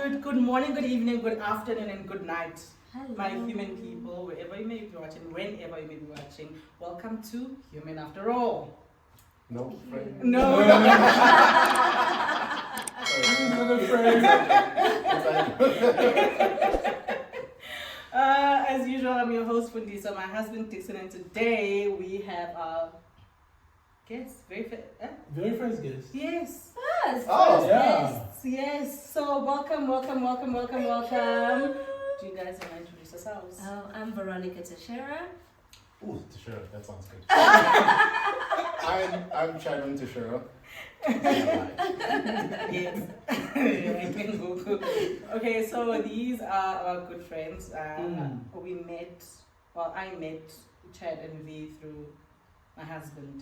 Good morning, good evening, good afternoon, and good night. Hello. My human people, wherever you may be watching, whenever you may be watching, welcome to Human After All. No, friend. No. As usual, I'm your host, Fundisa, my husband, Teixeira, and today we have our guest, very first guest. Yes. Yes. Oh, yeah. Yes. So welcome. Do you guys want to introduce yourselves? I'm Veronica Teixeira. Ooh, Teixeira, that sounds good. I'm Chadwin Teixeira. Yes. I can Google. Okay, so these are our good friends. We met, I met Chad and V through my husband.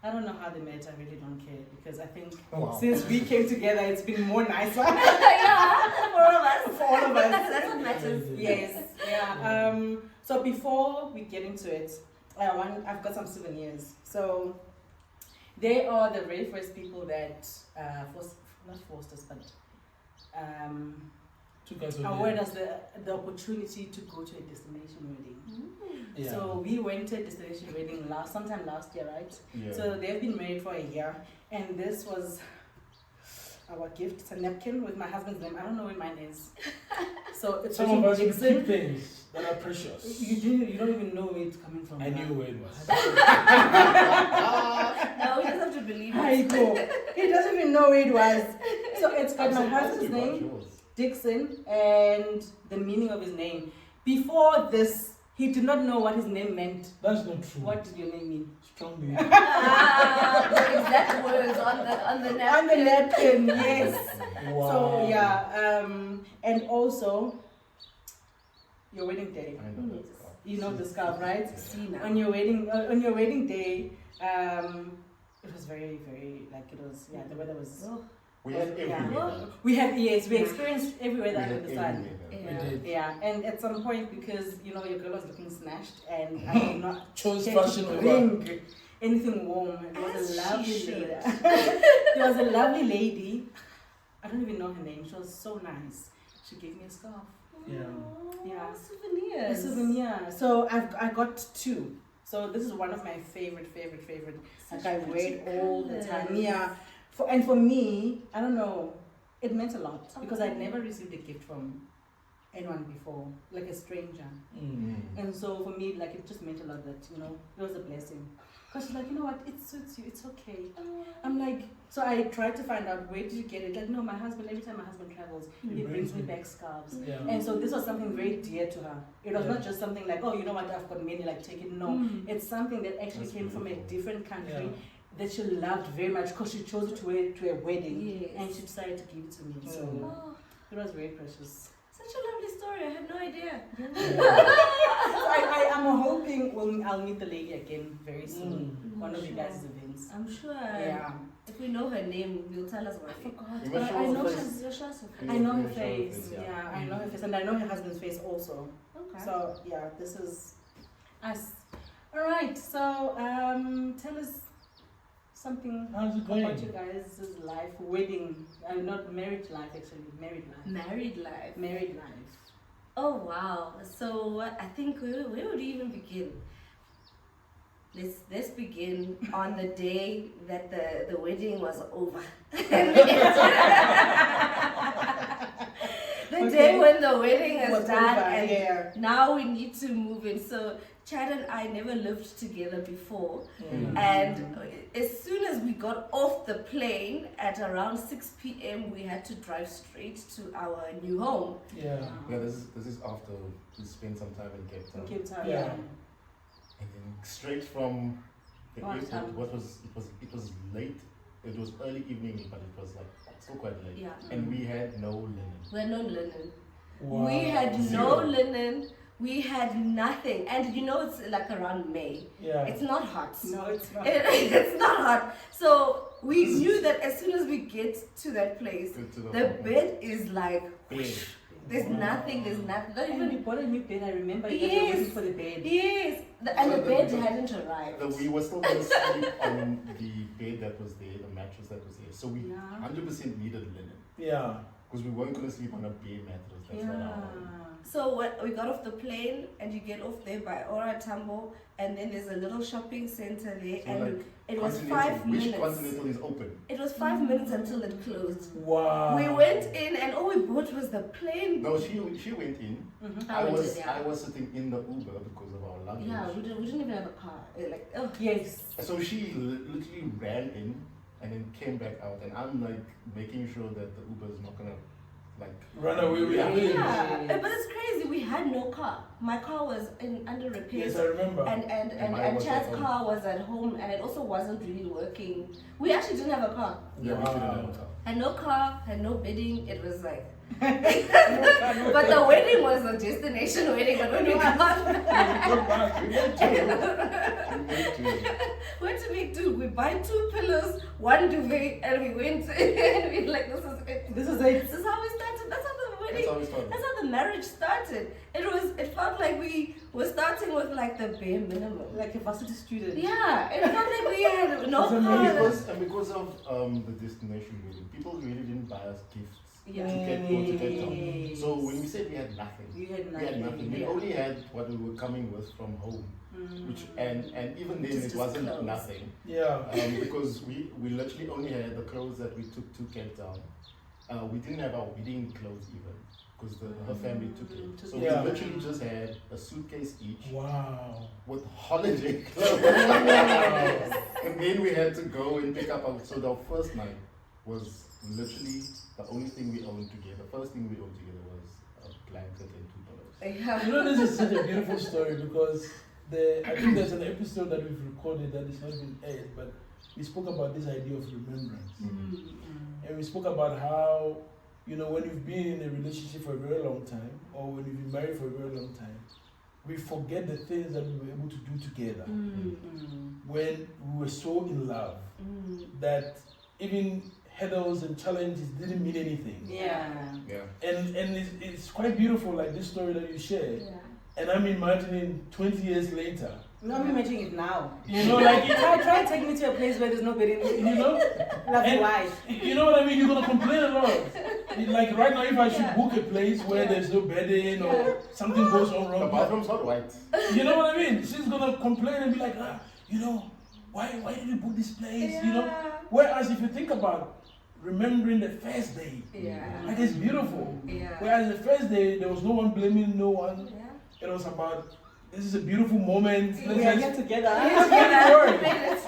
I don't know how they met, I really don't care because I think since we came together it's been more nicer. Yeah, for all of us. For all of us. That's what matters. Yes, yeah. So before we get into it, I've got some souvenirs. So they are the very first people that not forced us, but Took us awarded us the opportunity to go to a destination wedding. Yeah. So we went to a destination wedding sometime last year, right? Yeah. So they've been married for a year, and this was our gift. It's a napkin with my husband's name. I don't know where mine is. So it's Some of us we Dixon. keep things that are precious. You don't even know where it's coming from. I knew where it was. No, we just have to believe Hi, it. go. He doesn't even know where it was. So it's got my husband's Yours. name, Dixon, and the meaning of his name. Before this, he did not know what his name meant. That's not true. What did your name mean? Strongly. The exact words on the napkin. On the napkin, yes. Wow. So yeah, and also your wedding day. I know that scarf. You know the scarf, right? See now. On your wedding day, it was very, very the weather was. We had every Yeah. weather. We experienced every weather under the sun. We Yeah. did. Yeah, and at some point because your girl was looking snatched and I did not Chose care fashion to over. bring anything warm. It was As a she lovely should. lady. It was a lovely lady. I don't even know her name. She was so nice. She gave me a scarf. Yeah. Yeah. A Souvenirs. souvenir. So I got two. So this is one of my favorite. Like I wear it all the time. Yeah. For me, I don't know. It meant a lot because I'd never received a gift from anyone before, like a stranger. And so for me, like it just meant a lot that it was a blessing. Because she's like, you know what, it suits you, it's okay. I'm like, so I tried to find out where did you get it. Like, no, my husband. Every time my husband travels, he brings me back scarves. Yeah. And so this was something very dear to her. It was not just something like, oh, you know what, I've got many, like take it. No, it's something that actually That's came from a beautiful. different country. Yeah. That she loved very much because she chose it to wear to a wedding, Yes. and she decided to give it to me. So Oh, it was very precious. such a lovely story. I had no idea. So I'm hoping I'll meet the lady again very soon. One of you guys' events. I'm sure. Yeah. If we know her name, you'll tell us about it. You But must show I us know the she's. face. I know her You show face. Yeah, I know her face, and I know her husband's face also. Okay. So yeah, this is us. All right. So tell us something How's it about going? you guys' life, wedding, not marriage life actually, married life. Married life. Married life. Oh wow! So I think where would we even begin? Let's begin on the day that the wedding was over. The day when the wedding is Was done over, and yeah. now we need to move in. So Chad and I never lived together before, and as soon as we got off the plane at around 6 p.m. we had to drive straight to our new home. Yeah. Yeah, this is after we spent some time in Cape Town. In Cape Town, Yeah. yeah. And then straight from the What airport, time? it was late. It was early evening, but it was like still quite late. Yeah. And we had no linen. We had no linen. Wow. We had no Zero. linen. We had nothing. And it's like around May. Yeah. It's not hot. No, it's not. It's not hot. So we knew that as soon as we get to that place, Good to the home. bed is like, Bed. there's nothing, not And we even, bought a new bed, I remember you guys were Yes. waiting for the bed. yes. And the bed hadn't arrived. We were still going to sleep on the bed that was there, the mattress that was there. So we Yeah. 100% needed linen. Yeah. because we weren't gonna sleep on a bare mattress. That's not our. So when we got off the plane, and you get off there by Ora Tambo, and then there's a little shopping center there, So and like it was Continental, 5 which minutes. Continental is open? It was 5 minutes until it closed. Wow. We went in, and all we bought was the plane. No, she went in. I went in, yeah. I was sitting in the Uber because of our luggage. Yeah, we didn't even have a car. Like, oh. Yes. So she literally ran in and then came back out, and I'm like making sure that the Uber is not gonna like Run away with Yeah. it. Yeah, but it's crazy. We had no car. My car was under repair. Yes, I remember. And mine And was Chad's at home. car was at home, and it also wasn't really working. We actually didn't have a car. Yeah, we didn't have a Wow. car. Had no car, had no bidding. It was like. But the wedding was a destination wedding. But when we got We went to. went to make do, we buy 2 pillows, 1 duvet, and we went. And we were like, this is it. This is it. This is how we started. That's how the wedding. That's how we started. That's how the marriage started. It felt like we were starting with like the bare minimum. Like a varsity student. Yeah, it felt like we had no It's amazing. car. And because of the destination wedding, people really didn't buy us gifts. Yeah. To get Cape Town. Yes. So when we said we had nothing, You had we had nothing. We Yeah. only had what we were coming with from home, which and even then Just it wasn't clothes. nothing, Yeah. because we literally only had the clothes that we took to Cape Town. We didn't have our wedding clothes even because her family took it. So Yeah. we literally just had a suitcase each Wow. with holiday clothes. And then we had to go and pick up our. So the first night was literally the only thing we owned together. The first thing we owned together was a blanket and 2 pillows. Yeah. You know, this is such a beautiful story because I think there's an episode that we've recorded that is not been aired, but we spoke about this idea of remembrance. And we spoke about how, you know, when you've been in a relationship for a very long time, or when you've been married for a very long time, we forget the things that we were able to do together when we were so in love that even hurdles and challenges didn't mean anything. Yeah. Yeah. And it's quite beautiful, like this story that you shared. Yeah. And I'm imagining 20 years later, No, I'm imagining it now. you know, like Try to take me to a place where there's no bedding. you know, Love And- why? you know what I mean. You're gonna complain a lot. Like right now, if I should Yeah. book a place where Yeah. there's no bedding Yeah. or something goes on The wrong, bathroom's not white. you know what I mean. She's gonna complain and be like, you know, why did you book this place? You know. Whereas if you think about remembering the first day, Yeah. like it's beautiful. Yeah. Whereas the first day there was no one blaming no one. Yeah. It was about this is a beautiful moment. We are here together. Yeah, we made it.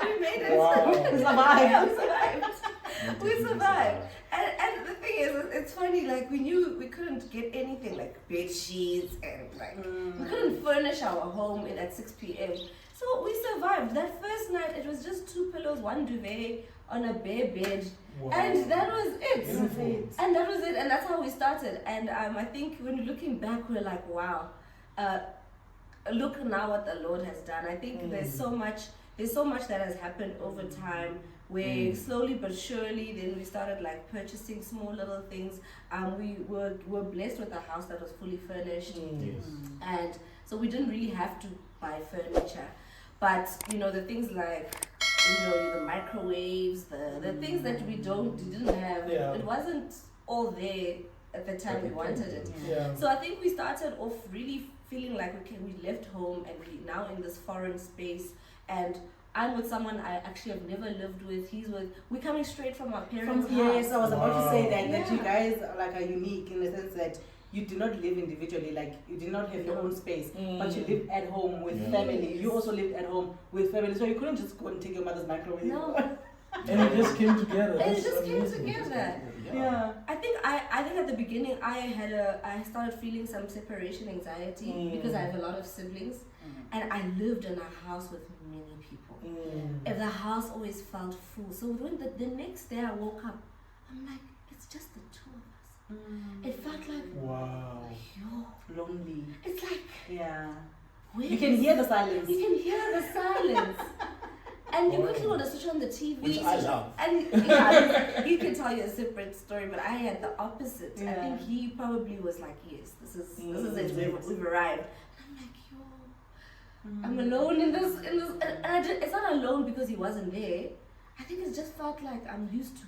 We made it. Wow. We survived. Yeah, we survived. We survived. And the thing is, it's funny, like we knew we couldn't get anything like bed sheets and like we couldn't furnish our home at 6 p.m. So we survived. That first night it was just 2 pillows, 1 duvet on a bare bed. Wow. And that was it. Beautiful. And that was it. And that's how we started. And I think when looking back, we're like, wow. Look now what the Lord has done. I think there's so much that has happened over time where slowly but surely then we started like purchasing small little things. We were blessed with a house that was fully furnished. Yes. And so we didn't really have to buy furniture. But you know, the things like the microwaves, the things that we didn't have, Yeah. it wasn't all there at the time we wanted it. Yeah. So I think we started off really feeling like we left home and we now in this foreign space, and I'm with someone I actually have never lived with. We're coming straight from our parents' house. Yes, I was about to say that you Yeah. guys are unique in the sense that you do not live individually, like you did not have your own space, but you lived at home with family. You also lived at home with family, so you couldn't just go and take your mother's microwave. No. And it just came together. And it That's just came amazing. together. Yeah. I think at the beginning I started feeling some separation anxiety because I have a lot of siblings, and I lived in a house with many people. And the house always felt full. So when the next day I woke up, I'm like, it's just the 2 of us. It felt like, Wow. yo, Lonely. it's like, Yeah. where You can is- hear the silence. You can hear the silence. And you quickly want to switch on the TV. Which I love. And yeah, he can tell you a separate story, but I had the opposite. I Yeah. think he probably was like, yes, this is it. We've arrived. And I'm like, yo, I'm alone in this. And it's not alone because he wasn't there. I think it just felt like I'm used to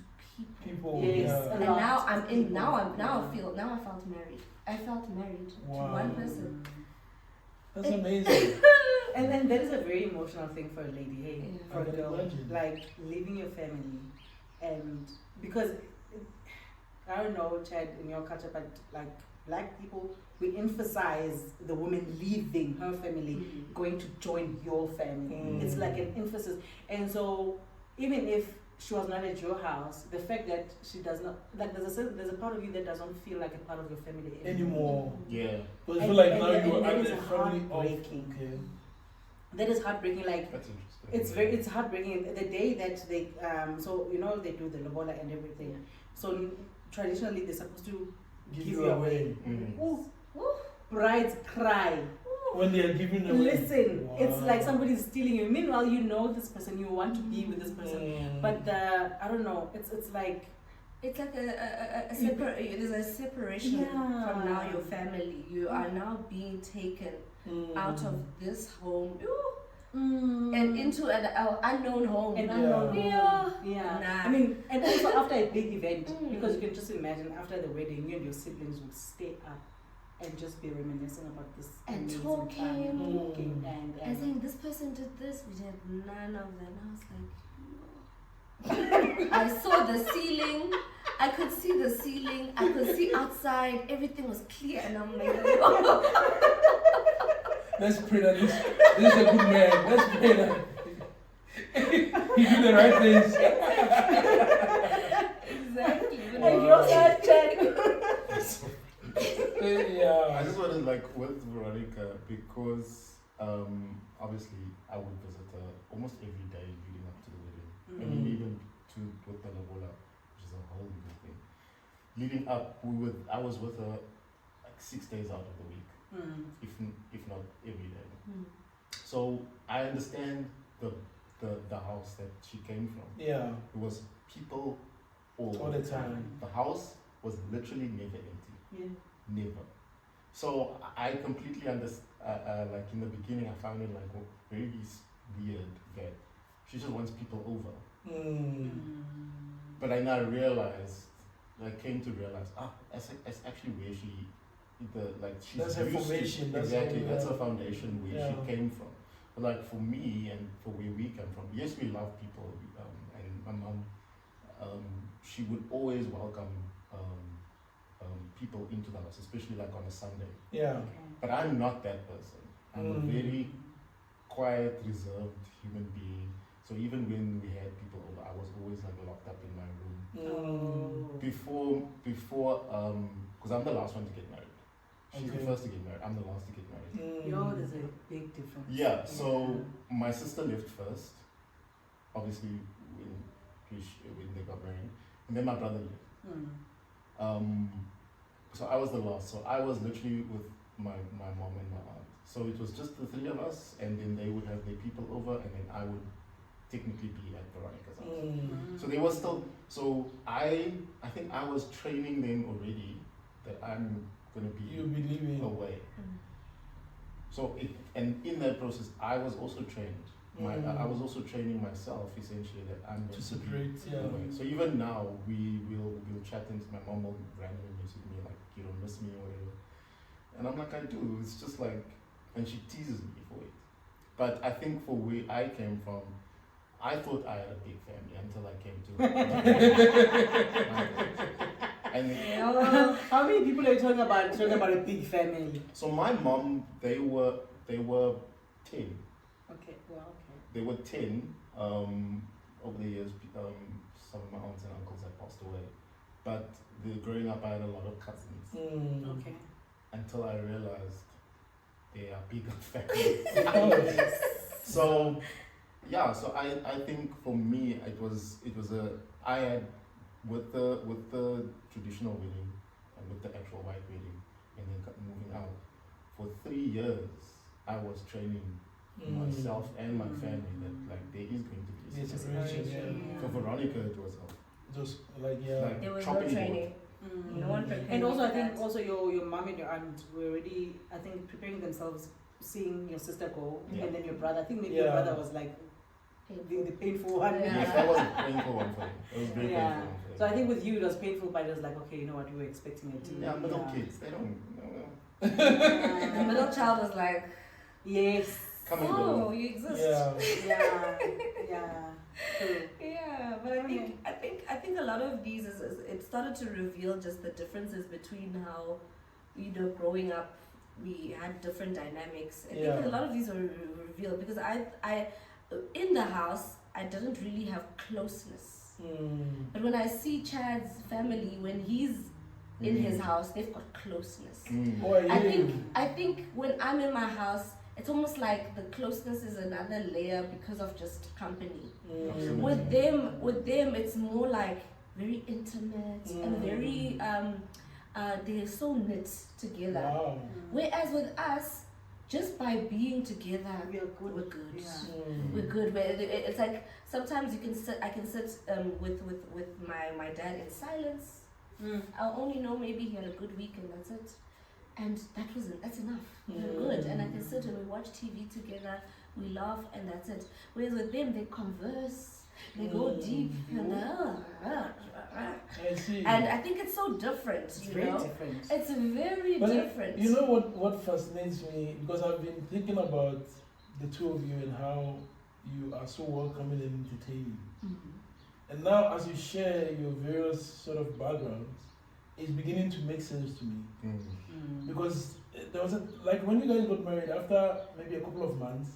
People. Yes. Yeah. And Lots now of I'm in. people. I felt married. I felt married to Wow. one person. That's amazing. And then that is a very emotional thing for a lady, hey, Yeah. for I a can girl, imagine. like leaving your family, and because I don't know, Chad, in your culture, but like black people, we emphasize the woman leaving her family, going to join your family. It's like an emphasis, and so even if she was not at your house, the fact that she does not, like there's a part of you that doesn't feel like a part of your family Anymore. Yeah. Because I feel like And now that- you and are that at is the family of. heartbreaking. Okay. That is heartbreaking. Like That's interesting. it's heartbreaking. The day that they so you know they do the lobola and everything. So traditionally they're supposed to Give you away. Ooh, brides cry. When they are giving away. Listen, it's Wow. like somebody's stealing you. Meanwhile, you know this person, you want to be with this person, but I don't know. It's like It's like there's a separation Yeah. from now your family. You are now being taken out of this home and into an unknown home. an Yeah. unknown Yeah. Yeah. Nah. I mean, and also after a big event, because you can just imagine after the wedding, you and your siblings would stay up and just be reminiscing about this And amazing talking. time, talking And saying this person did this, we did none of that. And I was like, no. I saw the ceiling. I could see the ceiling. I could see outside. Everything was clear, and I'm like, no. Let's pray that this is a good man. Let's pray that he did the right things. Exactly. And you're such Yeah. I just wanted like with Veronica because obviously I would visit her almost every day leading up to the wedding, and even to with the lobola, which is a whole new thing. Leading up, I was with her like 6 days out of the week, if not every day. So I understand the house that she came from. Yeah. It was people all the time. The house was literally never empty. Yeah. Never. So I completely understand. Like in the beginning, I found it like very weird that she just wants people over. But I now realized, I came to realize, that's actually where she's That's her used to- formation. That's exactly, her, that's her foundation where Yeah. she came from. But like for me and for where we come from, yes, we love people, and my mom, she would always welcome people into the house, especially like on a Sunday. Yeah. But I'm not that person. I'm a very quiet, reserved human being. So even when we had people over, I was always like locked up in my room. Before, because I'm the last one to get married. She's the Okay. first to get married. I'm the last to get married. Yo, there's a big difference. Yeah. So my sister left first, obviously when they got married, and then my brother left. So I was the last. So I was literally with my mom and my aunt. So it was just the three of us, and then they would have their people over, and then I would technically be at Veronica's house. So they were still. So I think I was training them already that I'm gonna You'll be be leaving. away. So and in that process, I was also trained. I was also training myself essentially that I'm To going to be separate, yeah. away. So even now we'll chat, and my mom will randomly message me like, you don't miss me or whatever, and I'm like, I do. It's just like, and she teases me for it. But I think for where I came from, I thought I had a big family until I came to. And How many people are you talking about a big family? so my mom, they were 10. Okay, well, okay. They were 10. Over the years, some of my aunts and uncles had passed away. But growing up, I had a lot of cousins. Okay. Until I realized they are bigger families. So, yeah. So I think for me, it was I had with the traditional wedding and with the actual white wedding, and then moving out for 3 years, I was training myself and my family that like there is going to be a separation. Yeah. For Veronica, it was Just like, yeah. like there was no chopping training. Mm. No one prepared And also, me I for think that. also your mom and your aunt were already, I think, preparing themselves, seeing your sister go, Yeah. and then your brother. I think maybe your Yeah. brother was like the painful one. Yeah. Yes, that was a painful one for him. It was very Yeah. painful one for him. So I think with you it was painful, but it was like, okay, you know what, we were expecting it to. Yeah, middle kids, they don't. The middle child was like, Yes. Come and oh, go. you exist. Yeah. Yeah. True. Yeah, but I think a lot of these is it started to reveal just the differences between how, growing up, we had different dynamics. I think a lot of these were revealed because I in the house I didn't really have closeness. But when I see Chad's family, when he's in his house, they've got closeness. I think when I'm in my house, it's almost like the closeness is another layer because of just company. With them, it's more like very intimate and very they're so knit together. Wow. Whereas with us, just by being together, we're good. Yeah. We're good. It's like sometimes I can sit with my dad in silence. I'll only know maybe he had a good week and that's it. And that's enough. We're good. And I can sit and we watch TV together, we laugh and that's it. Whereas with them, they converse, they go deep, and I see. and I think it's so different, It's you very know? different. It's very But different. You know what fascinates me? Because I've been thinking about the two of you and how you are so welcoming and entertaining. And now as you share your various sort of backgrounds, it's beginning to make sense to me. Because there was like when you guys got married, after maybe a couple of months,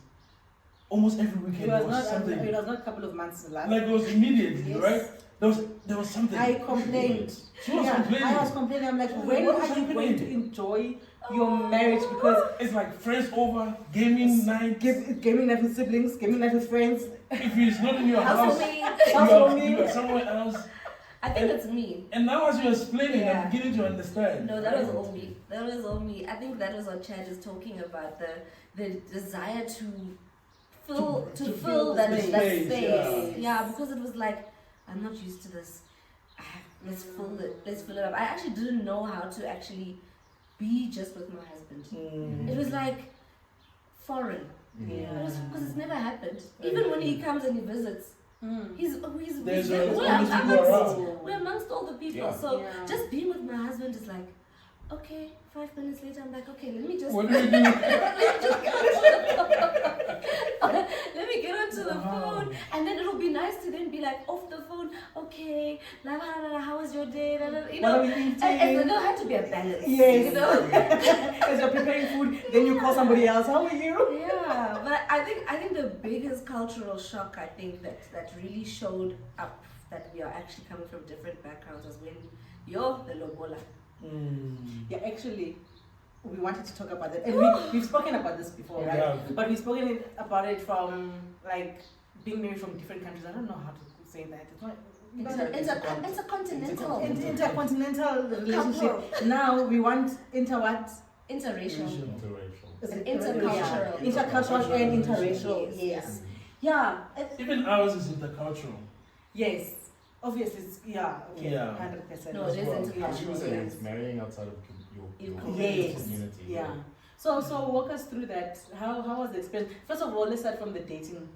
almost every weekend It there was was something. not a couple of months last. Like it was immediately, Yes. right? There was something. I complained. She was complaining. I was complaining. I'm like, She was when like, are "What's you going happening?" to enjoy your marriage? Because It's like friends over, gaming night. gaming night with siblings, gaming night with friends. If it's not in your house, Housewarming. you are somewhere else. I think it's me. And now as you're explaining, Yeah. I'm beginning to understand. No, that was all me. That was all me. I think that was what Chad is talking about, the desire to fill that the space. space, Yeah, because it was like, I'm not used to this. Let's fill it up. I actually didn't know how to actually be just with my husband. It was like foreign. Because it's never happened. Even when he comes and he visits, we're amongst all the people. Yeah. So just being with my husband is like, okay, 5 minutes later I'm like, okay, let me just What do we do? let me get onto the phone, and then it'll be nice to then be like off the phone. Okay, how was your day? You know, What are we eating? and there had to be a balance. Yes. You know? As you're preparing food, then you call somebody else. How are you? Yeah, but I think the biggest cultural shock that really showed up that we are actually coming from different backgrounds was when you're the lobola. Yeah, actually, we wanted to talk about that, and we've spoken about this before, right? Yeah. But we've spoken about it from like being married from different countries. I don't know how to say that. It's not. It's a continental. Intercontinental relationship. Now we want Interracial. Interracial. Is it Intercultural. Yeah. Intercultural and interracial. Yes. Yeah. Even ours is intercultural. Yes. Obviously, okay, Yeah. 100%. No, it is well. As you were intercultural. saying, Yes. it's marrying outside of your Yes. community. Yeah. So walk us through that. How was the experience? First of all, let's start from the dating.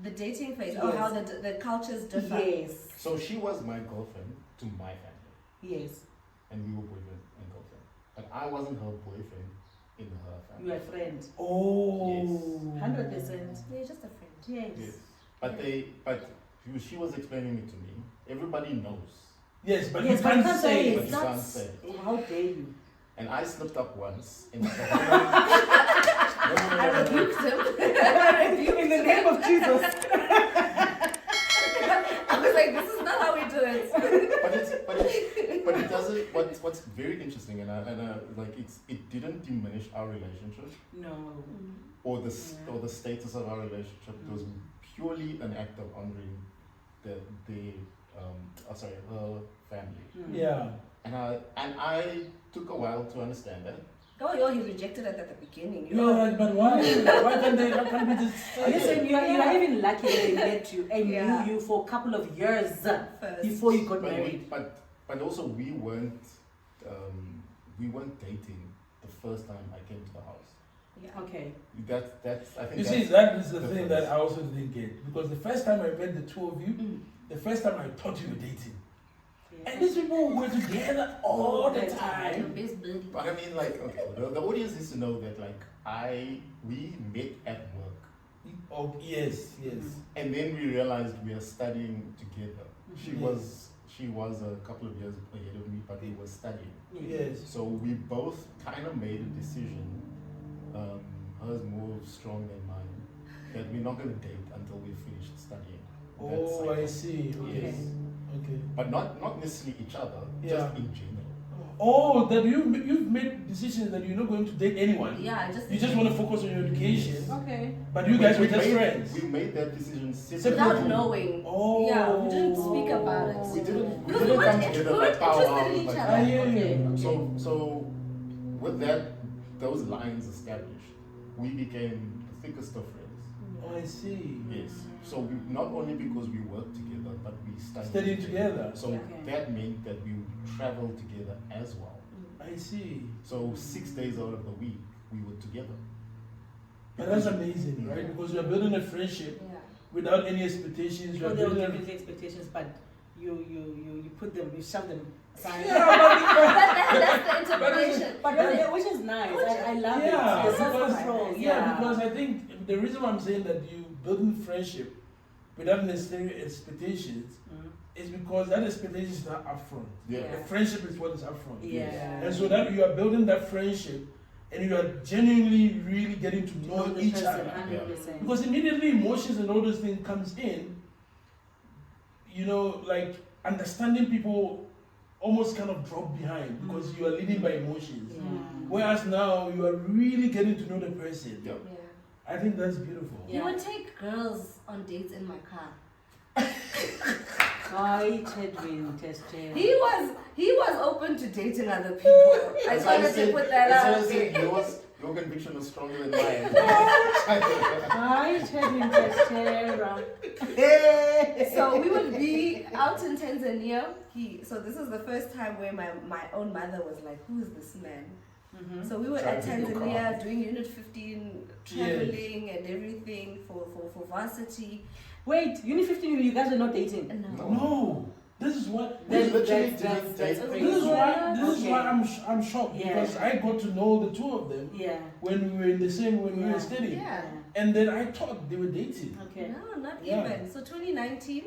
The dating phase, Yes. or how the cultures differ. Yes. So she was my girlfriend to my family, Yes. and we were boyfriend and girlfriend. But I wasn't her boyfriend in her family. You are a friend. Oh. 100%. They're just a friend. Yes. Yes. But she was explaining it to me. Everybody knows, Yes, but Yes, you but can't can't say say it. but you can't say it. How dare you? And I slipped up once. I rebuked him. In the name of Jesus. I was like, this is not how we do it. but it doesn't. What's very interesting, and it didn't diminish our relationship No. or the status of our relationship. It was purely an act of honoring her family. Yeah. And I took a while to understand that. Oh, he rejected it at the beginning. You Yeah, know? like, but why? Why can't they? How can't we just say Listen, it? you are even lucky they met you and Yeah. knew you for a couple of years First. before you got But married. but also we weren't dating the first time I came to the house. Yeah. Okay. That's I think You that's see, that is the the thing difference. that I also didn't get. Because the first time I met the two of you, the first time I thought you were dating. And these people were together all the Your time. best buddy. But I mean, like, okay, the audience needs to know that, like, we met at work, Oh, yes, yes. and then we realized we are studying together. Mhm. She was a couple of years ahead of me, but we were studying. Yes. So we both kind of made a decision, hers more strong than mine, that we're not going to date until we finish studying. That's Oh, like- I see. Okay. Yes. Okay. But not necessarily each other, Yeah. just in general. Oh, that you've made decisions that you're not going to date anyone. Yeah, I just You just want to focus on your education. Okay. But you guys were just made, friends. We made that decision without knowing. Oh. Yeah, we didn't speak about it. We didn't Because we come weren't together we like weren't power interested in hours, each like other. I hear Okay. you. So with those lines established, we became the thickest of friends. Oh, I see. Yes. So we, not only because we worked together, but we Studied together. So Yeah. that meant that we would travel together as well. I see. So 6 days out of the week, we were together. But that's amazing, right? Because you're building a friendship Yeah. without any expectations. So You're there were building a definitely expectations, but you put them, you shove them aside. That's the interpretation. But which is nice. I love Yeah, it. There's because- self-control. Yeah, because I think the reason why I'm saying that you building friendship without necessary expectations Mm. is because that expectation is not upfront. Yeah. Yeah. The friendship is what is upfront. Yeah. And so that you are building that friendship and you are genuinely really getting to know the each person, other. 100%. Because immediately emotions and all those things comes in, you know, like understanding people almost kind of drop behind because you are leading by emotions. Yeah. Whereas now you are really getting to know the person. Yep. Yeah. I think that's beautiful. Yeah. He would take girls on dates in my car. Hi, Tedwin, Teixeira. He was open to dating other people. I just wanted to put that That's why I out. said your conviction was stronger than mine. Hi, Tedwin, Teixeira. Hey. So we would be out in Tanzania. So this is the first time where my own mother was like, "Who is this man?" Mhm. So we were at Driving your Tanzania car. doing Unit 15, traveling and everything for varsity. Wait, Unit 15, you guys are not dating? No. No, this is what. We That's- literally that's- didn't that's date. crazy. This is why. This is Okay. why I'm shocked Yeah. because I got to know the two of them Yeah. when we were in the same when we Yeah. were studying, Yeah. and then I thought they were dating. Okay. No, not Yeah. even. So 2019,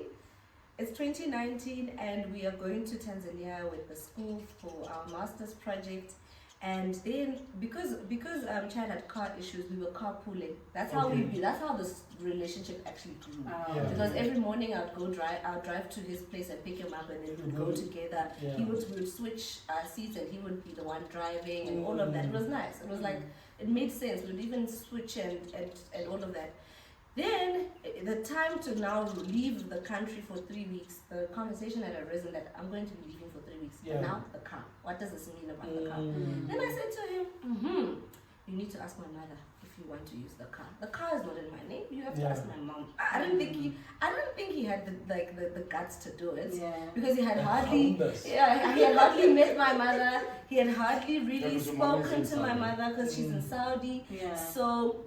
it's 2019 and we are going to Tanzania with the school for our master's project. And then because Chad had car issues, we were carpooling. That's how Okay. that's how this relationship actually grew. Yeah. Because every morning I'd drive to his place and pick him up, and then we would go together. Yeah. We would switch seats, and he would be the one driving, and all of that. It was nice. It was like it made sense. We'd even switch and all of that. Then the time to now leave the country for 3 weeks. The conversation had arisen that I'm going to be leaving for 3 weeks. Yeah. But now the car. What does this mean about the car? Mm. Then I said to him, you need to ask my mother if you want to use the car. The car is not in my name. You have to Yeah. ask my mom. I didn't think he had the guts to do it. Yeah. Because he had The hardly founders. he had hardly met my mother. He had hardly really because your mom is spoken in to my Saudi. mother because she's in Saudi. Yeah. So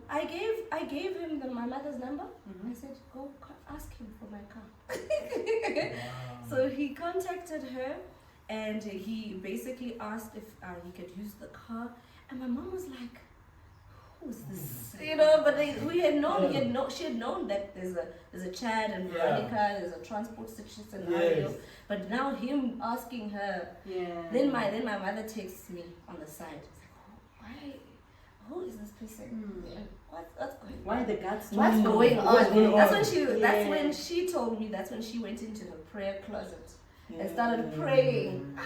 I gave him my mother's number. Mhm. I said, go ask him for my car. Wow. So he contacted her and he basically asked if he could use the car. And my mom was like, who's this? You know, but we had known, she had known that there's a Chad and Veronica, there's a transport scenario. Yes. But now him asking her, Yeah. then my mother texts me on the side. It's like, why? Who is this person? Hmm. Yeah, what's going on? Why the guts? What's Mm, going what's on? going That's on? when she. Yeah. That's when she told me. That's when she went into her prayer closet and Mm. started praying.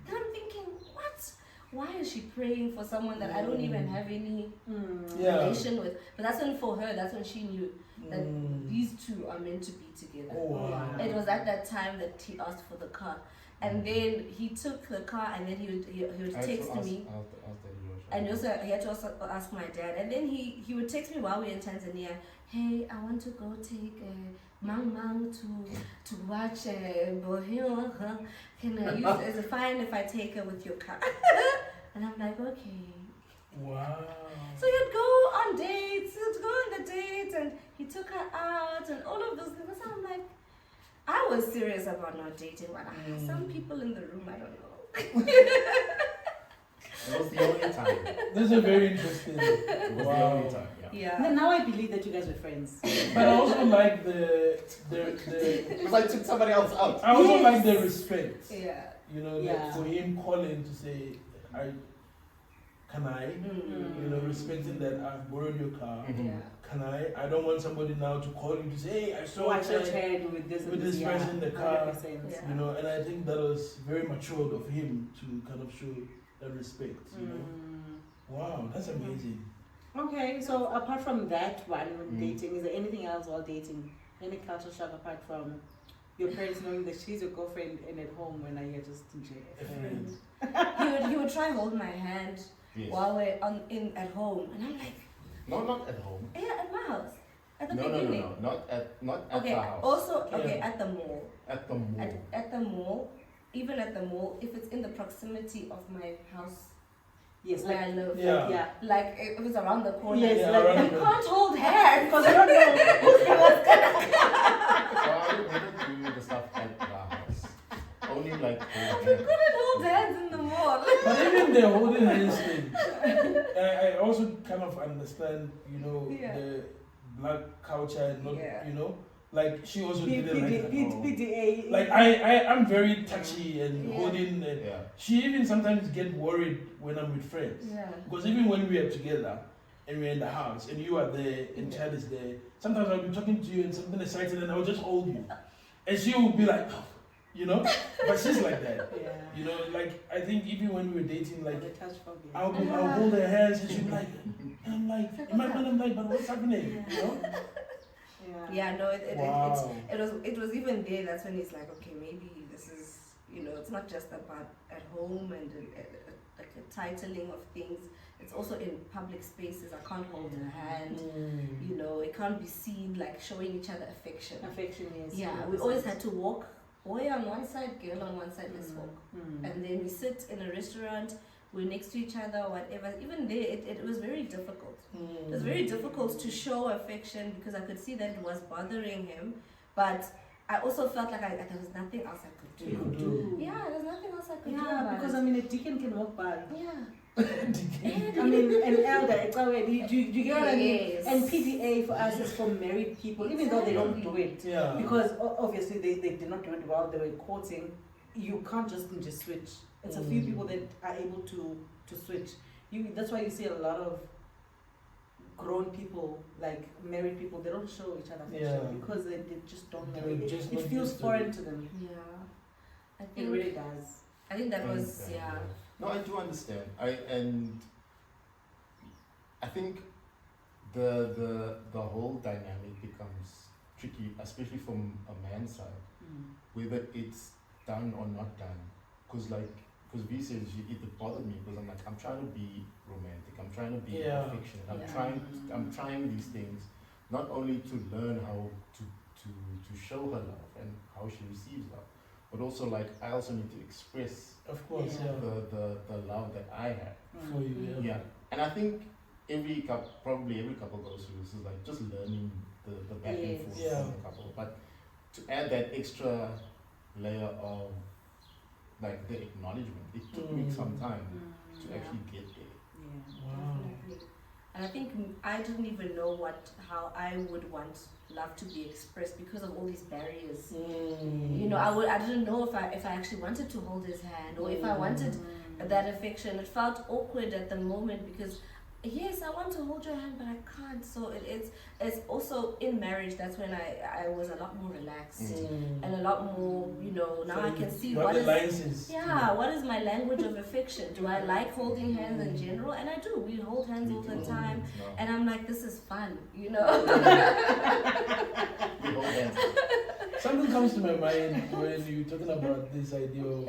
And I'm thinking, what? Why is she praying for someone that I don't even have any Yeah. relation with? But that's when for her, that's when she knew that Mm. these two are meant to be together. Oh, wow. It was at that time that he asked for the car, and then he took the car, and then he would I had to text ask- me. ask Daddy Josh. And also, he had to also ask my dad. And then he would text me while we were in Tanzania. Hey, I want to go take Mang to watch Bohemian. Can I use? Is it fine if I take her with your car? And I'm like, okay. Wow. So he'd go took her out and all of those things. I'm like, I was serious about not dating, but some people in the room, I don't know. It was the only time. This is a very interesting. It was the only time. Yeah. Now I believe that you guys were friends. But I also like the Because I took somebody else out. I also like the respect. Yeah. You know, Yeah. like for him calling to say, can I? You know, respecting that I've borrowed your car. Yeah. Can I? I don't want somebody now to call you to say, hey, I saw I Ted shared with this person in the car. 100%. Yeah. You know, and I think that was very matured of him to kind of show that respect. You know, wow, that's amazing. Okay, so apart from that one dating, is there anything else while dating? Any culture shock apart from your parents knowing that she's your girlfriend and at home when you're just a friend? He would try hold my hand while we're at home, and I'm like, no, not at home. Yeah, at my house. At the No, beginning. not at Okay, the house. also at the mall. At the mall. At the mall, even at the mall, if it's in the proximity of my house. Yes, where I live. Yeah. Like if it's around the corner. Yes, Yeah, like around You can't hold hands. because you don't know who's gonna So I would never do the stuff at the house. Only like We couldn't hold hands in the mall. But even the holding hands thing, I also kind of understand, you know, the black culture and not, you know, like she also didn't like that. PDA. Like I'm very touchy and holding, and Yeah. she even sometimes get worried when I'm with friends. Yeah. Because even when we are together and we're in the house and you are there and Chad is there, sometimes I'll be talking to you and something excited and I'll just hold you. And she will be like, oh, you know? But she's like that. Yeah. You know, like I think even when we were dating, like The touch phobia. I'll hold her hands and she'll be like, and I'm like, in my mind I'm like, but what's happening? You know? Yeah, no, Wow. it was even there. That's when it's like, okay, maybe this is, you know, it's not just about at home and like a titling of things. It's also in public spaces. I can't hold her hand. You know, it can't be seen like showing each other affection. Affection, yes. Yeah, we always had to walk. Boy on one side, girl on one side. Let's walk. And then we sit in a restaurant. We're next to each other, whatever. Even there, it was very difficult. It was very difficult to show affection because I could see that it was bothering him. But I also felt like there was nothing else I could do. Yeah, there's nothing else I could do. Yeah, because I mean, a deacon can walk by. Yeah. I mean, an elder, it's already, do you get what I mean? Yes. And PDA for us is for married people, even though they don't do it. Yeah. Because obviously they did not do it while they were courting. You can't just switch. It's a few people that are able to switch. That's why you see a lot of grown people, like married people, they don't show each other affection because they just don't know. It feels foreign to them. Yeah. I It think really does. I think that was No, I do understand. I think the whole dynamic becomes tricky, especially from a man's side, whether it's done or not done. Because V says it bothered me because I'm like, I'm trying to be romantic, I'm trying to be affectionate, I'm trying these things, not only to learn how to show her love and how she receives love, but also like I also need to express, of course, the love that I have for you. Yeah, and I think probably every couple goes through this is like just learning the back and forth from the couple, but to add that extra layer of like the acknowledgement, it took me some time to actually get there. Wow. Definitely. And I think I didn't even know how I would want love to be expressed because of all these barriers. You know, I didn't know if I actually wanted to hold his hand or if I wanted that affection. It felt awkward at the moment because yes, I want to hold your hand, but I can't. So it's also in marriage. That's when I was a lot more relaxed and a lot more, you know. Now So I can see what is my language of affection. Do I like holding hands in general? And I do. We hold hands all the time, and I'm like, this is fun, you know. We hold hands. Something comes to my mind when you're talking about this idea of,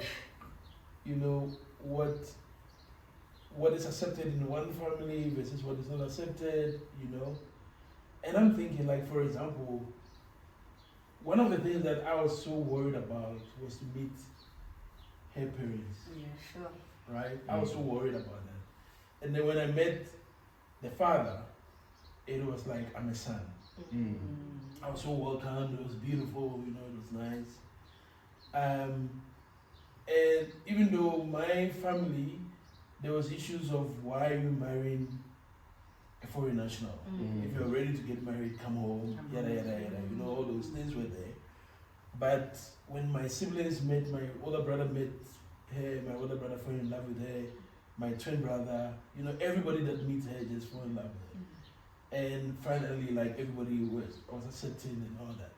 you know, what is accepted in one family versus what is not accepted, you know. And I'm thinking, like, for example, one of the things that I was so worried about was to meet her parents. Yeah, sure. Right? I was so worried about that. And then when I met the father, it was like, I'm a son. I was so welcomed. It was beautiful. You know, it was nice. And even though my family, there was issues of why are you marrying a foreign national? If you're ready to get married, come home. Yada yada yada. You know, all those things were there. But when my siblings met, my older brother met her, my older brother fell in love with her, my twin brother, you know, everybody that meets her just fall in love with her. And finally, like, everybody was accepting and all that.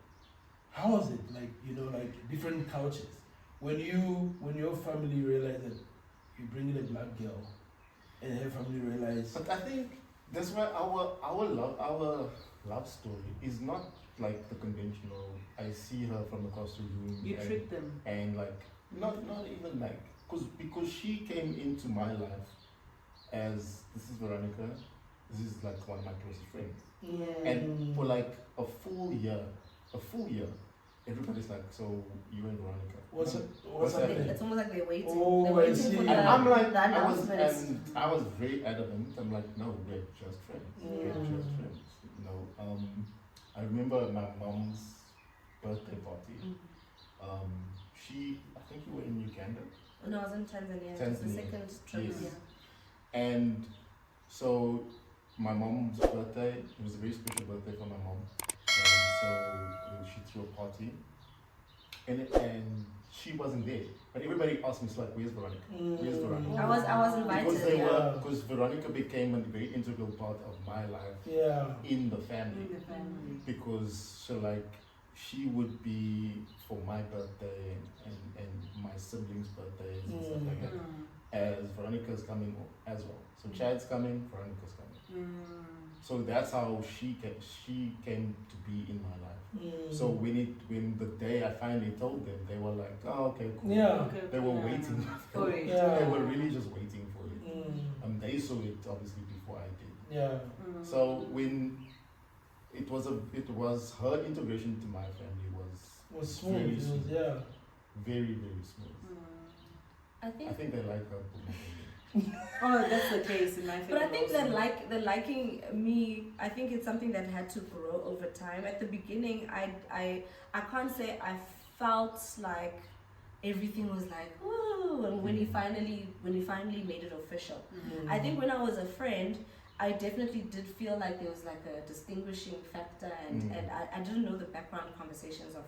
How was it? Like, you know, like different cultures. When your family realized that you bring in a black girl and her family realized. But I think that's why our love story is not like the conventional. I see her from across the room. You trick them. And like not even like because she came into my life as this is Veronica. This is like one of my closest friends. Yeah. And for like a full year, everybody's like, so you and Veronica. What's happening? happening? It's almost like they're waiting. Oh, they're I waiting see. for And the, I'm like, the announcements. I was very adamant. I'm like, no, we're just friends. We're just friends. You know, I remember my mom's birthday party. I think you were in Uganda. No, I was in Tanzania. It was the Tanzania. second trip. Yes. Yeah. And so my mom's birthday, it was a very special birthday for my mom. And so she threw a party. And she wasn't there. But everybody asked me, it's like, where's Veronica? Where's Veronica? I was invited. Because Veronica became a very integral part of my life in the family. Because she would be for my birthday and my siblings' birthdays and stuff like that. As Veronica's coming as well. So Chad's coming, Veronica's coming. So that's how she came to be in my life. So when the day I finally told them, they were like, oh, okay, cool. Yeah. They were waiting for it. Yeah. They were really just waiting for it. They saw it obviously before I did. Yeah. So when it was her integration to my family was smooth. very smooth. Yeah. Very, very smooth. I think they like her. Oh, that's the case in my family. But I think also. that the liking me, I think it's something that had to grow over time. At the beginning, I can't say I felt like everything was like, ooh, and when he finally made it official. I think when I was a friend, I definitely did feel like there was like a distinguishing factor, and I didn't know the background conversations of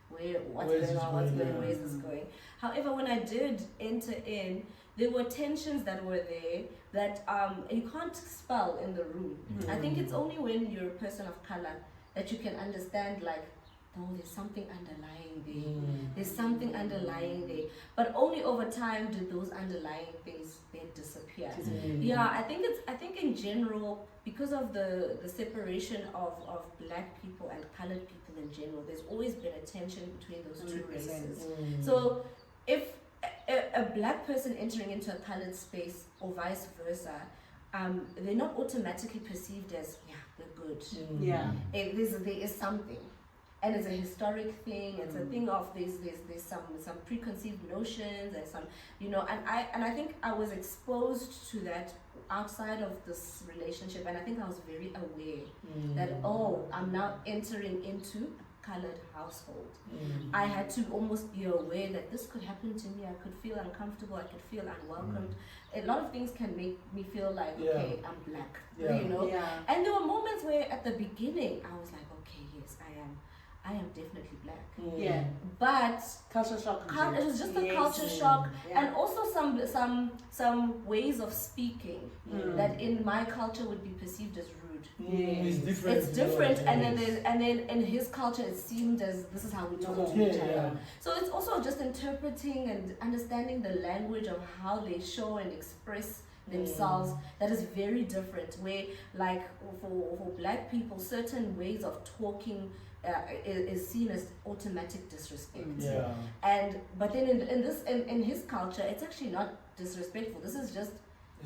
what's going on, where is this going. However, when I did enter in, there were tensions that were there that you can't spell in the room. I think it's only when you're a person of color that you can understand, like, oh, there's something underlying there. There's something underlying there. But only over time did those underlying things then disappear. Yeah, I think in general, because of the separation of black people and colored people in general, there's always been a tension between those two races. So if a black person entering into a colored space or vice versa, they're not automatically perceived as, yeah, we're good. There is something. And it's a historic thing. It's a thing of there's some preconceived notions and some, you know, and I think I was exposed to that outside of this relationship, and I think I was very aware that, oh, I'm now entering into a colored household. I had to almost be aware that this could happen to me. I could feel uncomfortable. I could feel unwelcomed. A lot of things can make me feel like, okay, I'm black, you know. And there were moments where at the beginning I was like, okay, yes, I am definitely black. But culture shock. It was just a culture shock, and also some ways of speaking that in my culture would be perceived as rude. It's different. It's different, and then in his culture it seemed as this is how we talk to each other. So it's also just interpreting and understanding the language of how they show and express themselves that is very different. Where, like, for black people, certain ways of talking is seen as automatic disrespect. But then in his culture, it's actually not disrespectful. This is just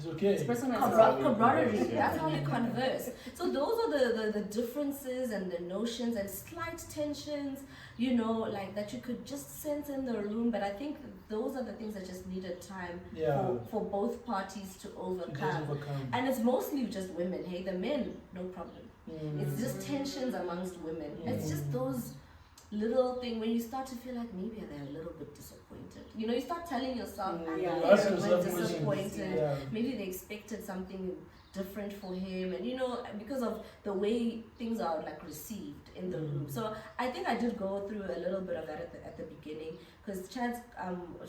It's okay. It's personal. Camaraderie. Yeah. That's how you converse. So those are the differences and the notions and slight tensions, you know, like that you could just sense in the room. But I think those are the things that just needed time for both parties to overcome. And it's mostly just women. Hey, the men, no problem. It's just tensions amongst women. It's just those little thing when you start to feel like maybe they're a little bit disappointed. You know, you start telling yourself, they're disappointed. Maybe they expected something different for him, and you know, because of the way things are like received in the room. So I think I did go through a little bit of that at the beginning, because Chad's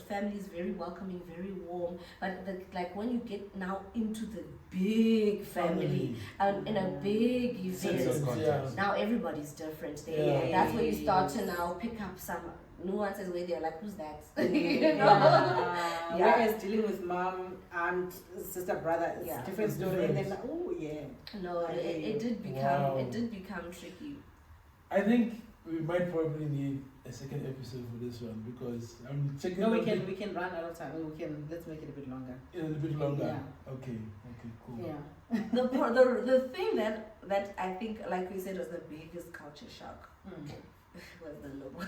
family is very welcoming, very warm. But like when you get now into the big family and in a big event, now everybody's different. That's where you start to now pick up some nuances where they're like, who's that? You know? Whereas dealing with mom, aunt, sister, brother, it's different story. And then, no, it did become tricky. I think we might probably need a second episode for this one, because I'm checking. No, we can run out of time. Let's make it a bit longer. A little bit longer. Yeah. Okay, cool. Yeah. The thing that I think, like we said, was the biggest culture shock was the logo.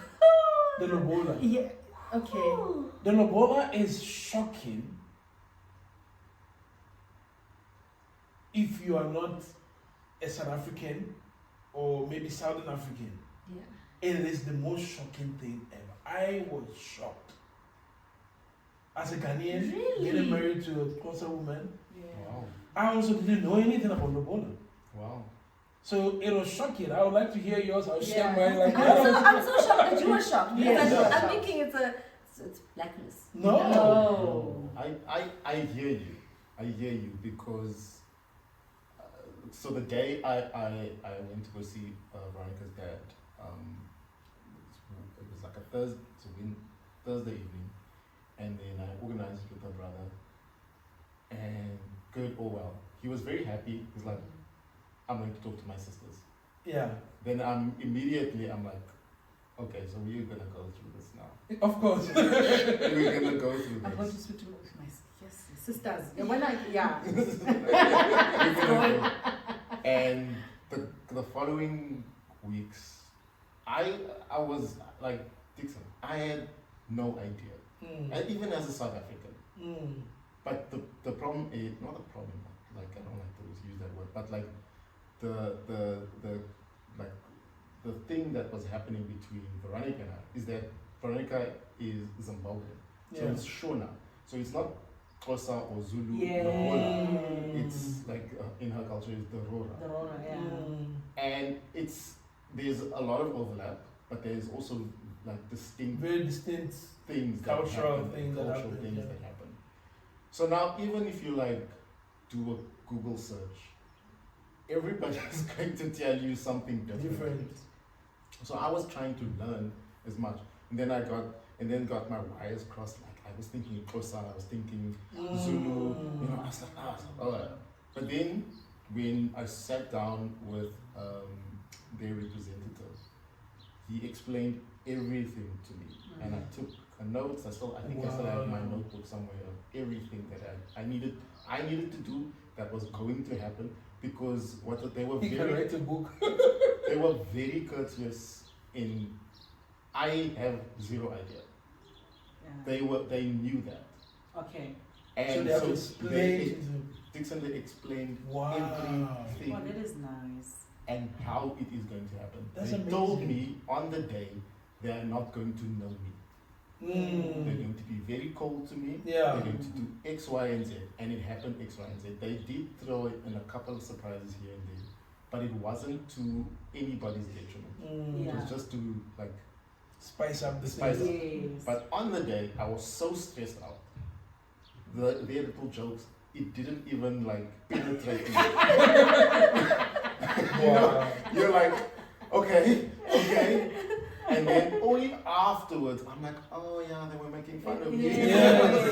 The lobola. Yeah. Okay. The lobola is shocking if you are not a South African or maybe Southern African. Yeah. It is the most shocking thing ever. I was shocked. As a Ghanaian, getting married to a Xhosa woman, Wow. I also didn't know anything about lobola. Wow. So it was shocking. I would like to hear yours. I'll share mine. Like, I'm so shocked that you were shocked. Because Yes. I'm thinking it's blackness. No. I hear you. I hear you because so the day I went to go see Veronica's dad, it was like a Thursday evening, and then I organized it with her brother, and good or well, he was very happy. He's like, I'm going to talk to my sisters. Yeah. Then I'm like, okay, so we're gonna go through this now. Of course. We're gonna go through I'm going to this. speak to my sisters. And when I We're gonna go. And the following weeks, I was like, Dixon, I had no idea. And even as a South African. But the problem is, not a problem, like I don't like to use that word, but like the thing that was happening between Veronica and I is that Veronica is Zimbabwean. So it's Shona. So it's not Xhosa or Zulu, Lobola. It's like in her culture it's the Rora. And there's a lot of overlap, but there's also like very distinct things cultural things that happen. So now even if you like do a Google search, everybody is going to tell you something different. So I was trying to learn as much, and then got my wires crossed. Like I was thinking Xhosa, I was thinking Zulu. You know, I was like, all right. But then when I sat down with their representative, he explained everything to me, and I took notes. I still have my notebook somewhere of everything that I needed to do that was going to happen, because they were write a book. They were very courteous in. I have zero idea. They knew that. Okay. And so Dixon explained wow. everything. Oh, that is nice. And how it is going to happen. That's they amazing. told me on the day they are not going to know me. They're going to be very cold to me. Yeah. They're going to do X, Y, and Z. And it happened X, Y, and Z. They did throw it in a couple of surprises here and there. But it wasn't to anybody's detriment. It was just to like spice up the spice up. Yes. But on the day, I was so stressed out. Their little jokes, it didn't even like penetrate me. You know, you're like, okay. And then only afterwards, I'm like, oh yeah, they were making fun of me. Yeah.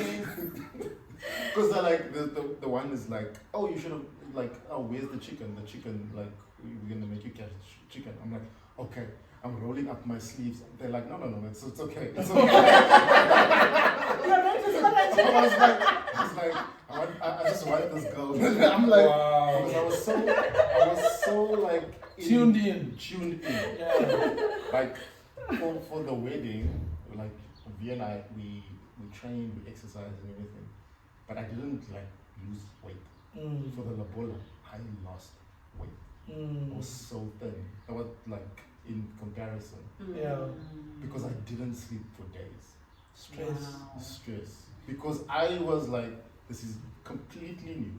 Because they're like the one is like, oh, you should have like, oh, where's the chicken? The chicken, like, we're gonna make you catch chicken. I'm like, okay. I'm rolling up my sleeves. They're like, no, it's okay. It's okay. I was like, I just want this girl. I'm like, wow. because I was so like Tuned in. Yeah. Like for the wedding, like V and I, we trained, we exercised and everything, but I didn't like lose weight. For the lobola, I lost weight. I was so thin. I was like in comparison. Yeah. Because I didn't sleep for days. Stress. Because I was like, this is completely new.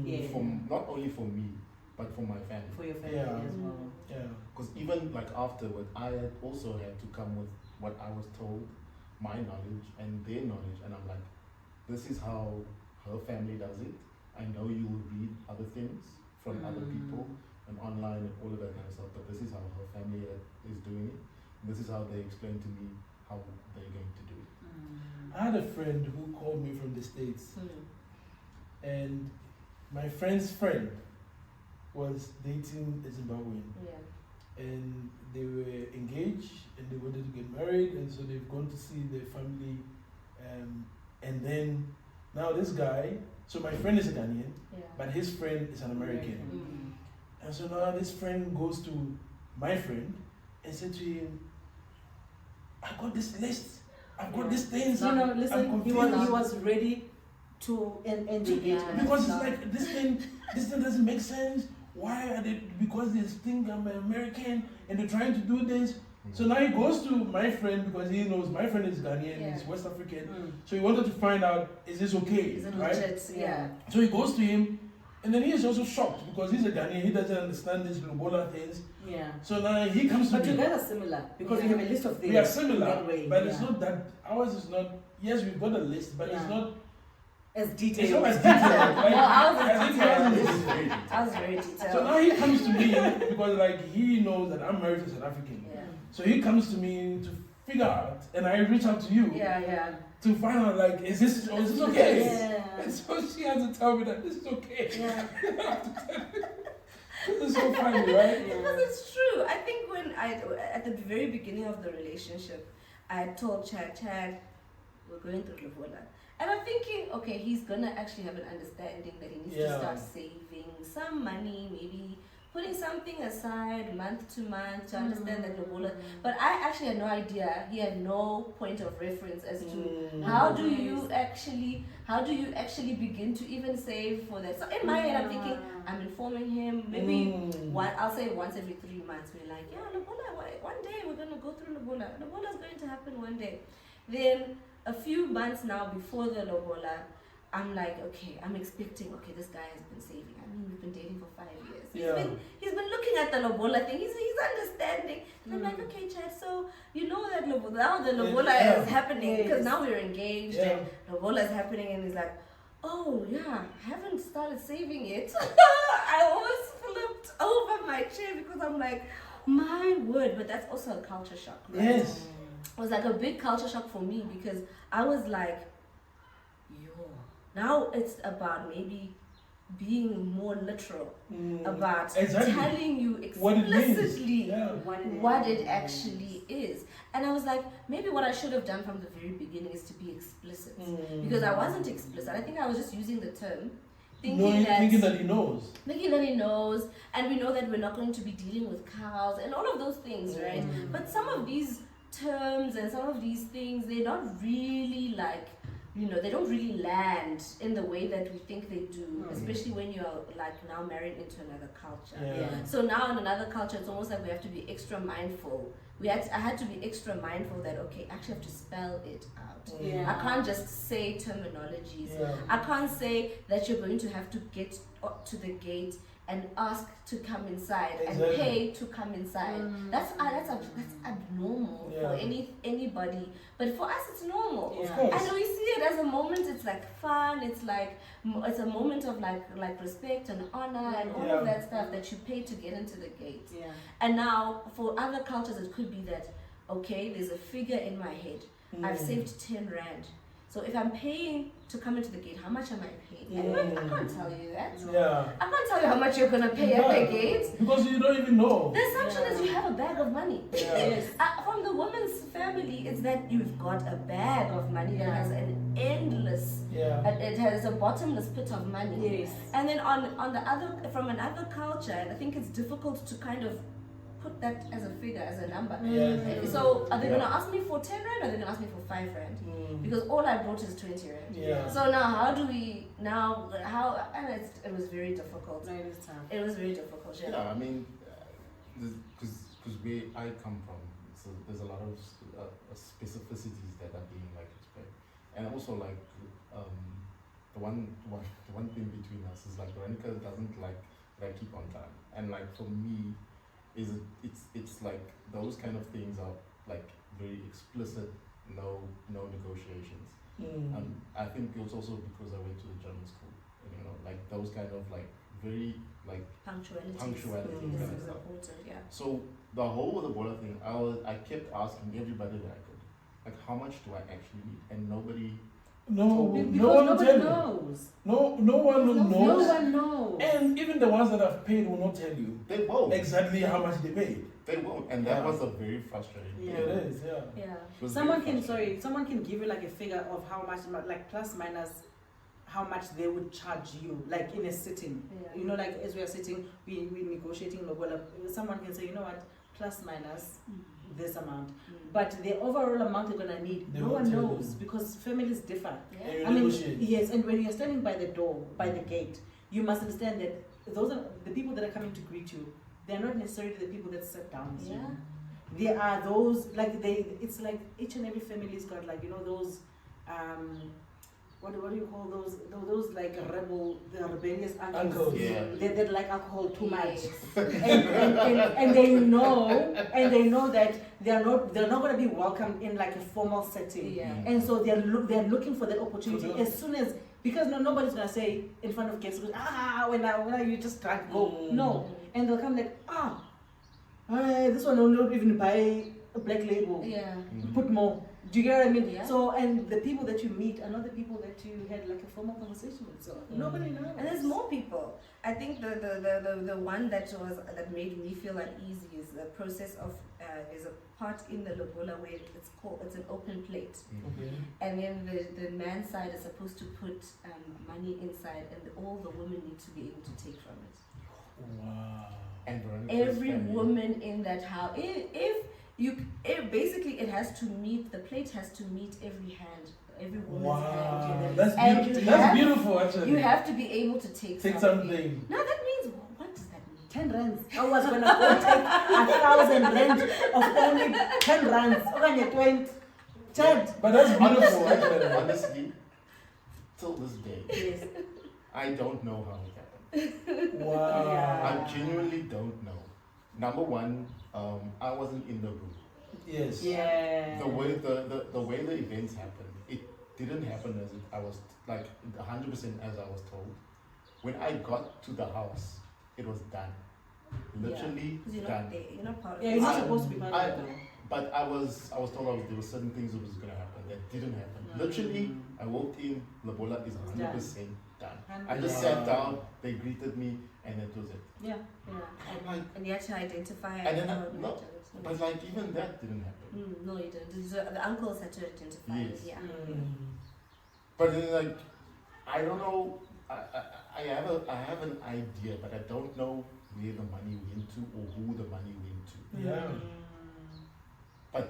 Yeah. Not only for me, but for my family. For your family Yeah. as well. Yeah. Because even like afterward, I had also had to come with what I was told, my knowledge and their knowledge, and I'm like, this is how her family does it. I know you will read other things from other people and online and all of that kind of stuff, but this is how her family is doing it. And this is how they explain to me how they're going to do it. I had a friend who called me from the States, and my friend's friend was dating a Zimbabwean. Yeah. And they were engaged and they wanted to get married, and so they've gone to see their family. And then now this guy, so my friend is a Ghanaian, but his friend is an American. And so now this friend goes to my friend and said to him, I got this list, I've got these things. No, listen, he was ready to end the engagement. Because it's like, this thing doesn't make sense. Why are they, because they think I'm an American and they're trying to do this. So now he goes to my friend because he knows my friend is Ghanaian, he's West African. So he wanted to find out, is this okay? Is it legit? Yeah. So he goes to him, and then he is also shocked because he's a Ghanaian, he doesn't understand these Lobola things. Yeah. So now he comes to me. But you guys are similar because you have a list of things. We are similar, that way, but it's not that, ours is not, yes, we've got a list, but it's not as detailed. It's not as detailed. Like, I was very detailed. So now he comes to me because like he knows that I'm married to South African. Yeah. So he comes to me to figure out, and I reach out to you. To find out like, is this okay? Yeah. And so she had to tell me that this is okay. Yeah. This is so funny, right? Because it's true. I think when at the very beginning of the relationship, I told Chad, we're going through Lobola. And I'm thinking, okay, he's gonna actually have an understanding that he needs to start saving some money, maybe putting something aside month to month to understand that Lobola. But I actually had no idea. He had no point of reference as to how do you actually begin to even save for that. So in my head, I'm thinking, I'm informing him. Maybe I'll say once every 3 months. We're like, yeah, Lobola. One day we're gonna go through Lobola. Lobola's going to happen one day. Then a few months now before the Lobola, I'm like, okay, I'm expecting, okay, this guy has been saving. I mean, we've been dating for 5 years. He's been looking at the Lobola thing. He's understanding. And I'm like, okay, Chad, so you know that now the Lobola is happening because now we're engaged and Lobola is happening, and he's like, oh yeah, I haven't started saving it. I almost flipped over my chair because I'm like, my word. But that's also a culture shock, right? Yes. It was like a big culture shock for me because I was like, now it's about maybe being more literal about telling you explicitly what it actually is. And I was like, maybe what I should have done from the very beginning is to be explicit. Because I wasn't explicit. I think I was just using the term. Thinking that he knows. Thinking that he knows, and we know that we're not going to be dealing with cows and all of those things, right? But some of these terms and some of these things, they're not really like, they don't really land in the way that we think they do, especially when you're like now married into another culture. So now in another culture, it's almost like we have to be extra mindful. I had to be extra mindful that, okay, I actually have to spell it out. I can't just say terminologies. I can't say that you're going to have to get up to the gate and ask to come inside and pay to come inside. That's abnormal for anybody, but for us it's normal. And we see it as a moment. It's like fun. It's a moment of like respect and honor and all of that stuff that you pay to get into the gate. And now for other cultures, it could be that, okay, there's a figure in my head. I've saved 10 rand. So if I'm paying to come into the gate, how much am I paying? I can't tell you that. Yeah. I can't tell you how much you're gonna pay at the gate. Because you don't even know. The assumption is you have a bag of money. Yes. From the woman's family, it's that you've got a bag of money that has an endless, it has a bottomless pit of money. Yes. And then on the other, from another culture, I think it's difficult to kind of put that as a figure, as a number. So are they gonna ask me for 10 rand or are they gonna ask me for 5 rand? Because all I brought is 20 rand. So now how do we it was very difficult. It was very difficult. Yeah, I mean, because where I come from, so there's a lot of specificities that are being like explained, and also like the one thing between us is like Veronica doesn't like that I keep on time, and like for me, it's like those kind of things are like very explicit, no negotiations. I think it was also because I went to the German school, and, you know, like those kind of like very like punctuality kind of stuff. Yeah. So the whole of the border thing, I kept asking everybody that I could, like, how much do I actually need, and nobody. No one nobody knows. No one knows. No one knows. And even the ones that have paid will not tell you. They won't. Exactly how much they paid. They won't, and that was a very frustrating thing. It is, Someone can give you like a figure of how much, like plus minus, how much they would charge you, like in a sitting. You know, like as we are sitting, we negotiating. Someone can say, you know what, plus minus this amount, but the overall amount they're gonna need, no one knows, because families differ. I mean, yes, and when you're standing by the door, by the gate, you must understand that those are the people that are coming to greet you. They're not necessarily the people that sit down with you. There are those, like it's like each and every family's got, like, you know, those what do you call those like the rebellious uncles. They like alcohol too much. And they know that they're not going to be welcomed in like a formal setting. And so they're looking for that opportunity as soon as, because nobody's going to say in front of guests, when you just can't go. No. And they'll come like, this one will not even buy a black label. Put more. Do you get what I mean? So, and the people that you meet are not the people that you had like a formal conversation with. So nobody knows. And there's more people. I think the one that made me feel uneasy is the process of there's a part in the lobola where it's an open plate, and then the man's side is supposed to put money inside, and all the women need to be able to take from it. Wow. And every woman in that house, basically it has to meet, the plate has to meet every hand, every woman's hand. That's beautiful, actually. You have to be able to take something. Now that means, what does that mean? 10 rands. I was going to go take 1,000 rand of only 10 rands. Only 20. But that's beautiful, actually. Honestly, till this day, I don't know how it happened. Wow. I genuinely don't know. Number one, I wasn't in the room. Yes. Yeah. The way the events happened, it didn't happen as I was like 100% as I was told. When I got to the house, it was done. Literally done. You're not part of you're not supposed to be part of it. But I was told there were certain things that was gonna happen that didn't happen. Literally, I walked in, Lobola is 100% done. I just sat down, they greeted me, and that was it. And you had to identify. And then but like even that didn't happen. No, you didn't. The uncles had to identify. Yes. But then like, I don't know. I have an idea, but I don't know where the money went to or who the money went to. Yeah. But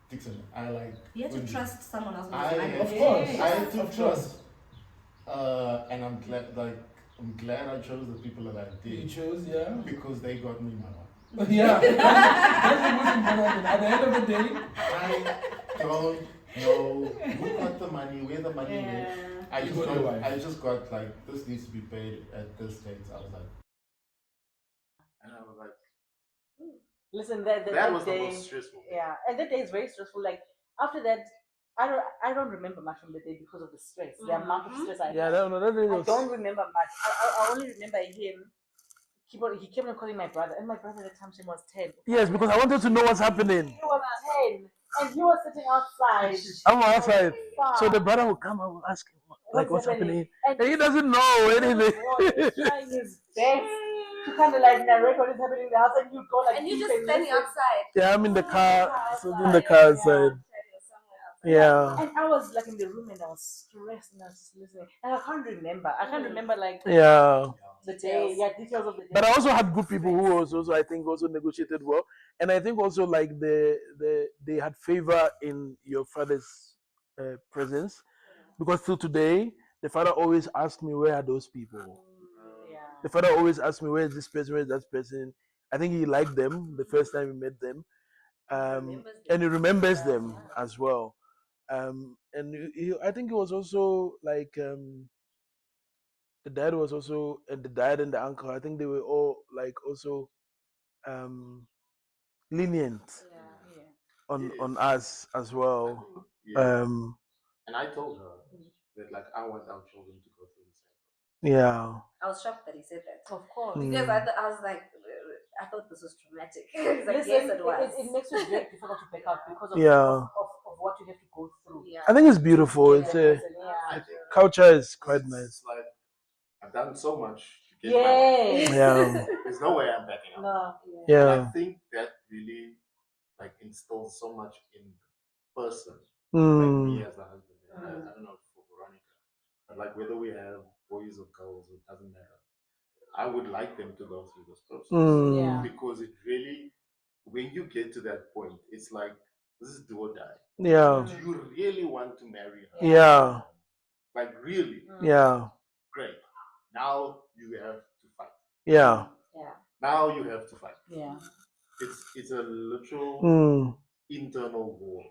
Dixon, you have to trust someone else. Of course, I have to trust. And I'm glad I chose the people that I did. You chose, because they got me my one. That's the most important thing. At the end of the day, I don't know who got the money, where the money went. I just got like, this needs to be paid at this date. I was like, and I was like, listen, that was day, the most stressful. Yeah, and that day is very stressful. Like after that, I don't remember much from the day because of the stress, the amount of stress I had. I don't remember much. I only remember him. He kept on calling my brother, and my brother at the time was 10. Yes, because I wanted to know what's happening. He was 10. And you were sitting outside. I'm outside. Far. So the brother will come and will ask him, like, what's happening? And And he doesn't know anything. He's trying his best to kind of like narrate what is happening in the house, and you go like. And you just standing outside. Yeah, I'm in the car, sitting in the car outside. Yeah. And I was like in the room and I was stressed and I was just listening. And I can't remember. I can't remember like Yeah. the day, details of the day. But I also had good people who also I think also negotiated well, and I think also like they had favor in your father's presence, because till today the father always asked me, where are those people? Yeah. The father always asked me, where is this person, where is that person? I think he liked them the first time he met them, and he remembers them as well. And I think it was also like the dad was also, and the dad and the uncle, I think they were all like also lenient on us as well. Yeah. And I told her that like I want our children to go through the same. Yeah. I was shocked that he said that. Of course. Because I was like, I thought this was traumatic. He's like, yes, it was. It makes it very difficult to pick up because of, Yeah. of what you have to go through. Yeah. I think it's beautiful. It's a culture is quite nice. Like I've done so much to get Yes. Yeah. There's no way I'm backing up. No. And I Yeah. think that really like instills so much in the person, Mm. like me as a husband. I don't know for Veronica, but like whether we have boys or girls, it doesn't matter. I would like them to go through this process Mm. because it really, when you get to that point, it's like this is do or die. Yeah. Do you really want to marry her? Yeah. Like really? Yeah. Great. Now you have to fight. Yeah. Now you have to fight. Yeah. It's a literal internal war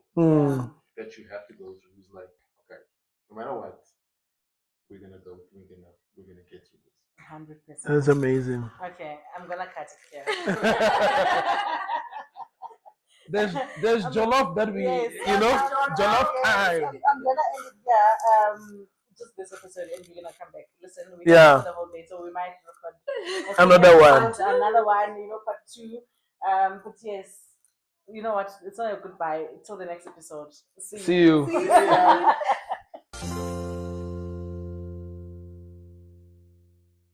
that you have to go through. It's like, okay, no matter what, we're gonna get through this. 100%. That's amazing. Okay, I'm gonna cut it here. There's jollof that we jollof time. I'm gonna end it here. Just this episode, and we're gonna come back. Listen, we Yeah. the whole day, so we might record Another one. another one, part 2. But yes, you know what? It's not a goodbye. Until the next episode. See you.